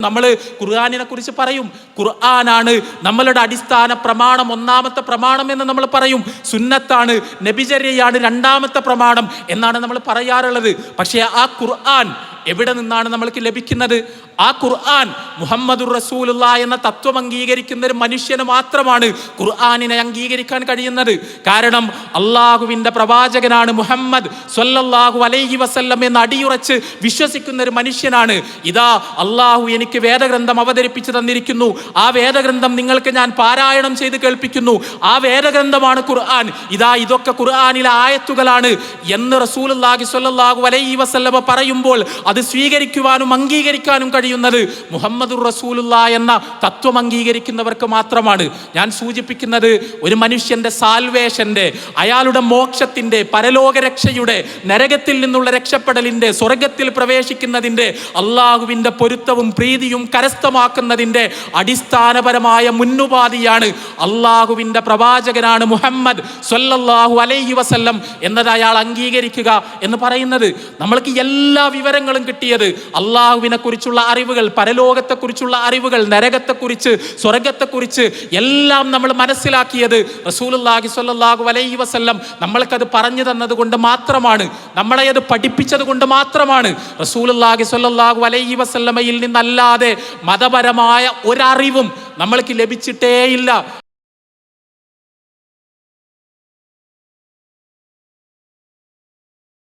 നമ്മൾ ഖുർആനിനെ കുറിച്ച് പറയും, ഖുർആനാണ് നമ്മളുടെ അടിസ്ഥാന പ്രമാണം, ഒന്നാമത്തെ പ്രമാണം എന്ന് നമ്മൾ പറയും. സുന്നത്താണ്, നബിചര്യയാണ് രണ്ടാമത്തെ പ്രമാണം എന്നാണ് നമ്മൾ പറയാറുള്ളത്. പക്ഷേ ആ ഖുർആൻ എവിടെ നിന്നാണ് നമ്മൾക്ക് ലഭിക്കുന്നത്? ആ ഖുർആൻ മുഹമ്മദുർ റസൂലുള്ളാഹി എന്ന തത്വം അംഗീകരിക്കുന്ന ഒരു മനുഷ്യന് മാത്രമാണ് ഖുർആനിനെ അംഗീകരിക്കാൻ കഴിയുന്നത്. കാരണം അള്ളാഹുവിൻ്റെ പ്രവാചകനാണ് മുഹമ്മദ് സ്വല്ലല്ലാഹു അലൈഹി വസല്ലം എന്ന് അടിയുറച്ച് വിശ്വസിക്കുന്ന ഒരു മനുഷ്യനാണ്. ഇതാ അള്ളാഹു എനിക്ക് വേദഗ്രന്ഥം അവതരിപ്പിച്ചു തന്നിരിക്കുന്നു, ആ വേദഗ്രന്ഥം നിങ്ങൾക്ക് ഞാൻ പാരായണം ചെയ്ത് കേൾപ്പിക്കുന്നു, ആ വേദഗ്രന്ഥമാണ് ഖുർആൻ, ഇതാ ഇതൊക്കെ ഖുർആനിലെ ആയത്തുകളാണ് എന്ന് റസൂലുള്ളാഹി സ്വല്ലല്ലാഹു അലൈഹി വസല്ലം പറയുമ്പോൾ അത് സ്വീകരിക്കുവാനും അംഗീകരിക്കാനും കഴിയുന്നത് മുഹമ്മദുർ റസൂലുള്ളാഹി എന്ന തത്വം അംഗീകരിക്കുന്നവർക്ക് മാത്രമാണ്. ഞാൻ സൂചിപ്പിക്കുന്നത് ഒരു മനുഷ്യന്റെ സാൽവേഷന്റെ, അയാളുടെ മോക്ഷത്തിന്റെ, പരലോക രക്ഷയുടെ, നരകത്തിൽ നിന്നുള്ള രക്ഷപ്പെടലിന്റെ, സ്വർഗത്തിൽ പ്രവേശിക്കുന്നതിന്റെ, അള്ളാഹുവിന്റെ പൊരുത്തവും പ്രീതിയും കരസ്ഥമാക്കുന്നതിന്റെ അടിസ്ഥാനപരമായ മുന്നുപാധിയാണ് അള്ളാഹുവിന്റെ പ്രവാചകനാണ് മുഹമ്മദ് സ്വല്ലല്ലാഹു അലൈഹി വസല്ലം എന്നത് അയാൾ അംഗീകരിക്കുക എന്ന് പറയുന്നത്. നമ്മൾക്ക് എല്ലാ വിവരങ്ങളും കിട്ടിയത് അള്ളാഹുവിനെ കുറിച്ചുള്ള അറിവുകൾ, പരലോകത്തെക്കുറിച്ചുള്ള അറിവുകൾ, നരകത്തെക്കുറിച്ച്, സ്വർഗത്തെക്കുറിച്ച് എല്ലാം നമ്മൾ മനസ്സിലാക്കിയത് റസൂലുള്ളാഹി സ്വല്ലല്ലാഹു അലൈഹി വസല്ലം നമ്മൾക്കത് പറഞ്ഞു തന്നത് കൊണ്ട് മാത്രമാണ്, നമ്മളെ അത് പഠിപ്പിച്ചത് കൊണ്ട് മാത്രമാണ്. റസൂലുള്ളാഹി സ്വല്ലല്ലാഹു അലൈഹി വസല്ലമയിൽ നിന്നല്ലാതെ മതപരമായ ഒരറിവും നമ്മൾക്ക് ലഭിച്ചിട്ടേയില്ല.